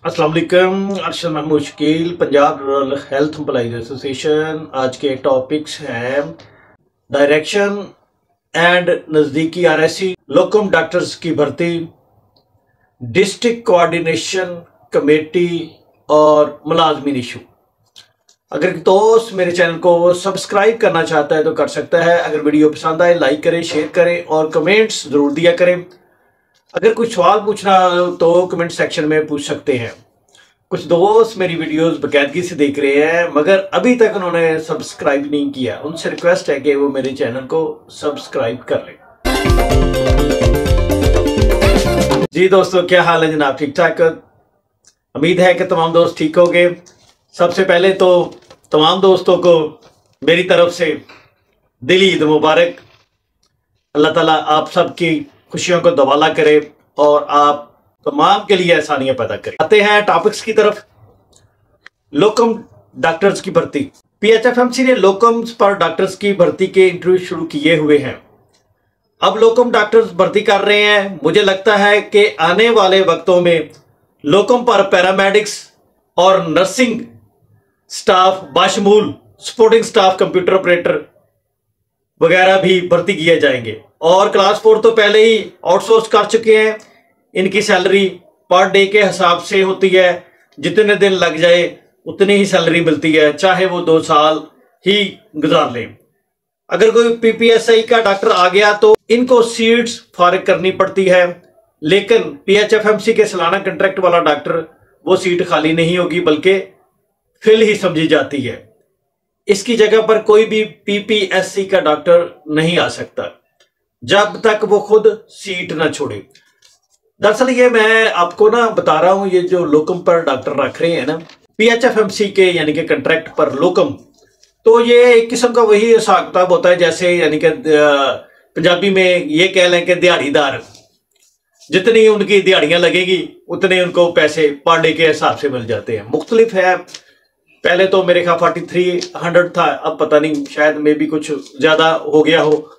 अस्सलाम वालेकुम। Arshad Mahmood Shakeel, Punjab rural health employees association. आज के टॉपिक्स हैं डायरेक्शन एंड नज़दीकी आरएससी, लोकम डॉक्टर्स की भर्ती, डिस्ट्रिक्ट कोऑर्डिनेशन कमेटी और मुलाजमीन इशू। अगर दोस्त मेरे चैनल को सब्सक्राइब करना चाहता है तो कर सकता है। अगर वीडियो पसंद आए लाइक करें, शेयर करें और कमेंट्स ज़रूर दिया करें। अगर कुछ सवाल पूछना हो तो कमेंट सेक्शन में पूछ सकते हैं। कुछ दोस्त मेरी वीडियोस बाकायदगी से देख रहे हैं मगर अभी तक उन्होंने सब्सक्राइब नहीं किया, उनसे रिक्वेस्ट है कि वो मेरे चैनल को सब्सक्राइब कर लें। जी दोस्तों, क्या हाल है जनाब? ठीक ठाक? उम्मीद है कि तमाम दोस्त ठीक होंगे। सबसे पहले तो तमाम दोस्तों को मेरी तरफ से दिली ईद मुबारक। अल्लाह ताला आप सबकी खुशियों को दवाला करे और आप तमाम के लिए आसानियां पैदा करे। आते हैं टॉपिक्स की तरफ। लोकम डॉक्टर्स की भर्ती। पीएचएफएमसी ने लोकम पर डॉक्टर्स की भर्ती के इंटरव्यू शुरू किए हुए हैं। अब लोकम डॉक्टर्स भर्ती कर रहे हैं। मुझे लगता है कि आने वाले वक्तों में लोकम पर पैरामेडिक्स और नर्सिंग स्टाफ बाशमूल सपोर्टिंग स्टाफ, कंप्यूटर ऑपरेटर वगैरह भी भर्ती किए जाएंगे। और क्लास 4 तो पहले ही आउटसोर्स कर चुके हैं। इनकी सैलरी पर डे के हिसाब से होती है, जितने दिन लग जाए उतनी ही सैलरी मिलती है, चाहे वो 2 साल ही गुजार लें। अगर कोई पीपीएसआई का डॉक्टर आ गया तो इनको सीट्स फारिग करनी पड़ती है, लेकिन पीएचएफएमसी के सालाना कंट्रैक्ट वाला डॉक्टर वो सीट खाली नहीं होगी बल्कि फिल ही समझी जाती है। इसकी जगह पर कोई भी पीपीएससी का डॉक्टर नहीं आ सकता जब तक वो खुद सीट ना छोड़े। दरअसल ये मैं आपको ना बता रहा हूं, ये जो लोकम पर डॉक्टर रख रहे हैं ना पीएचएफएमसी के यानी कि कंट्रैक्ट पर लोकम, तो ये एक किस्म का वही हिसाब किताब होता है जैसे यानी कि पंजाबी में ये कह लें कि दिहाड़ीदार। जितनी उनकी दिहाड़ियां लगेगी उतने उनको पैसे पर डे के हिसाब से मिल जाते हैं। मुख्तलिफ है, पहले तो मेरे ख्याल 4300 था, अब पता नहीं शायद में भी कुछ ज्यादा हो गया हो,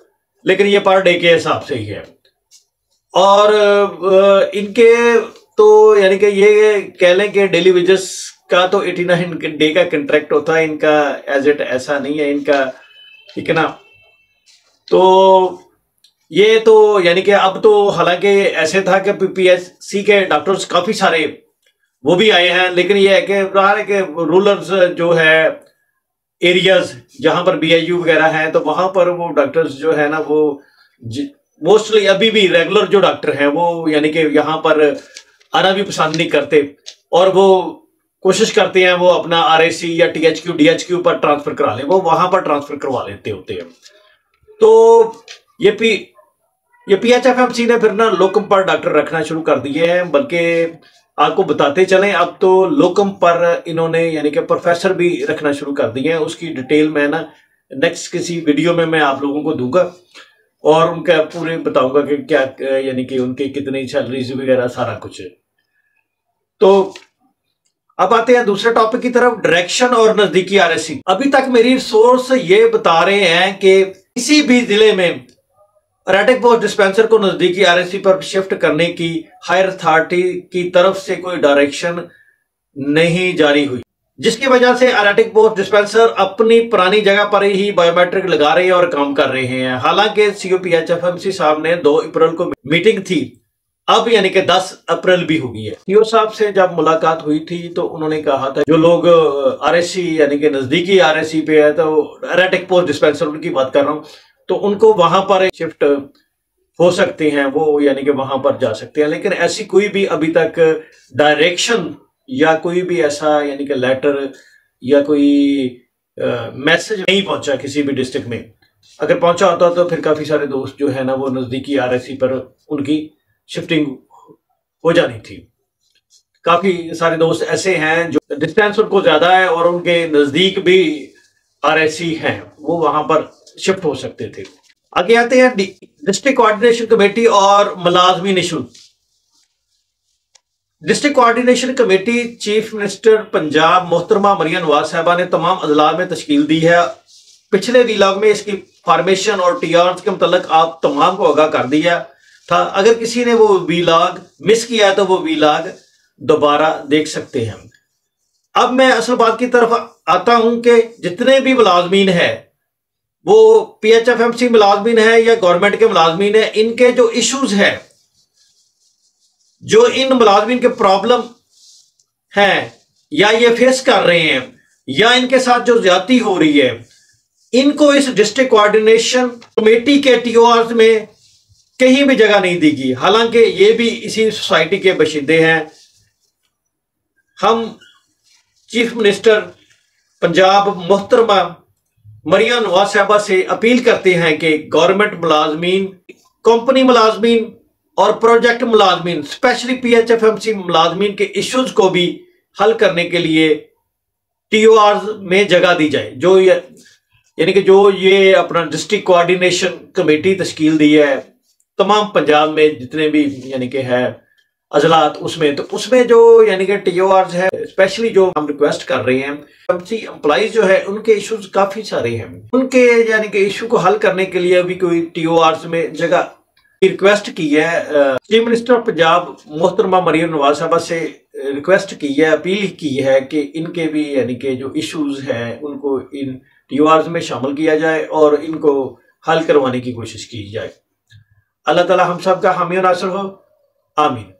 लेकिन ये पर डे के हिसाब से ही है। और इनके तो यानी कि ये कह लें कि डेली वेजेस का तो 89 डे का कंट्रैक्ट होता है इनका, एज इट ऐसा नहीं है इनका, ठीक है ना। तो ये तो यानी कि अब तो हालांकि ऐसे था कि पीपीएससी के डॉक्टर्स काफी सारे वो भी आए हैं, लेकिन ये है कि रूरल जो है एरियाज जहां पर बीआईयू वगैरह है तो वहां पर वो डॉक्टर्स जो है ना वो मोस्टली अभी भी रेगुलर जो डॉक्टर हैं वो यानी कि यहाँ पर आना भी पसंद नहीं करते और वो कोशिश करते हैं वो अपना आरएससी या टीएचक्यू डीएचक्यू पर ट्रांसफर करा ले, वो वहां पर ट्रांसफर करवा लेते होते हैं। तो ये पीएचएफएमसी ने फिर ना लोकम पर डॉक्टर रखना शुरू कर दिए हैं। बल्कि आपको बताते चलें, अब तो लोकम पर इन्होंने यानी कि प्रोफेसर भी रखना शुरू कर दिए हैं। उसकी डिटेल मैं ना नेक्स्ट किसी वीडियो में मैं आप लोगों को दूंगा और उनका पूरे बताऊंगा कि क्या यानी कि उनके कितनी सैलरीज वगैरह सारा कुछ है। तो अब आते हैं दूसरे टॉपिक की तरफ, डायरेक्शन और नजदीकी आरएससी। अभी तक मेरी सोर्स ये बता रहे हैं कि किसी भी जिले में रेटिक पोस्ट डिस्पेंसर को नजदीकी आरएससी पर शिफ्ट करने की हायर अथॉरिटी की तरफ से कोई डायरेक्शन नहीं जारी हुई, जिसकी वजह से रेटिक पोस्ट डिस्पेंसर अपनी पुरानी जगह पर ही बायोमेट्रिक लगा रहे हैं और काम कर रहे हैं। हालांकि सीओपीएचएफएमसी साहब ने 2 अप्रैल को मीटिंग थी, अब यानी कि 10 अप्रैल भी हो गई है। सीओ साहब से जब मुलाकात हुई थी तो उन्होंने कहा था जो लोग आरएससी यानी कि नजदीकी आरएससी पे है, तो रेटिक पोस्ट डिस्पेंसर उनकी बात कर रहा हूं, तो उनको वहां पर शिफ्ट हो सकते हैं, वो यानी कि वहां पर जा सकते हैं। लेकिन ऐसी कोई भी अभी तक डायरेक्शन या कोई भी ऐसा यानी कि लेटर या कोई मैसेज नहीं पहुंचा किसी भी डिस्ट्रिक्ट में। अगर पहुंचा होता तो फिर काफी सारे दोस्त जो है ना वो नजदीकी आरएससी पर उनकी शिफ्टिंग हो जानी थी। काफी सारे दोस्त ऐसे हैं जो डिस्टेंस उनको ज्यादा है और उनके नजदीक भी आरएससी हैं, वो वहां पर शिफ्ट हो सकते थे। आगे आते हैं डिस्ट्रिक्ट कोऑर्डिनेशन कमेटी और मुलाजमीन इशू। District coordination committee chief minister Punjab मोहतरमा मरियम नवाज साहबा ने तमाम अजला में तश्कील दी है। पिछले वीलॉग में इसकी फॉर्मेशन और टीआर के मुतल्लिक आप तमाम को आगाह कर दिया था। अगर किसी ने वो वीलॉग मिस किया तो वो वीलॉग दोबारा देख सकते हैं। अब मैं असल बात की तरफ आता हूं कि जितने भी मुलाजमीन है, वो PHFMC मुलाजमीन है या गवर्नमेंट के मुलाजमीन है, इनके जो इश्यूज है, जो इन मुलाजमीन के प्रॉब्लम हैं या ये फेस कर रहे हैं या इनके साथ जो ज्यादती हो रही है, इनको इस डिस्ट्रिक्ट कोऑर्डिनेशन कमेटी के TORs में कहीं भी जगह नहीं दी गई। हालांकि ये भी इसी सोसाइटी के बशिंदे हैं। हम चीफ मिनिस्टर पंजाब मोहतरमा मरियम नवाज साहबा से अपील करते हैं कि गवर्नमेंट मुलाजमीन, कंपनी मुलाजमीन और प्रोजेक्ट मुलाजमीन, स्पेशली PHFMC मुलाजमीन के इश्यूज को भी हल करने के लिए TORs में जगह दी जाए। जो यानी कि जो ये अपना डिस्ट्रिक्ट कोऑर्डिनेशन कमेटी तश्कील दी है तमाम पंजाब में जितने भी यानी कि है अजलात, उसमें तो उसमें जो यानी कि TORs है, स्पेशली जो हम रिक्वेस्ट कर रहे हैं, FMC एम्प्लॉइज जो है उनके इश्यूज काफी सारे हैं, उनके यानी कि इशू को हल करने के लिए अभी कोई TORs में जगह रिक्वेस्ट की है। चीफ मिनिस्टर ऑफ पंजाब मोहतरमा मरियम नवाज साहबा से रिक्वेस्ट की है, अपील की है कि इनके भी यानी कि जो इश्यूज हैं उनको इन TORs में शामिल किया जाए और इनको हल करवाने की कोशिश की जाए। अल्लाह ताला हम सब का हामी और नासिर हो। आमीन।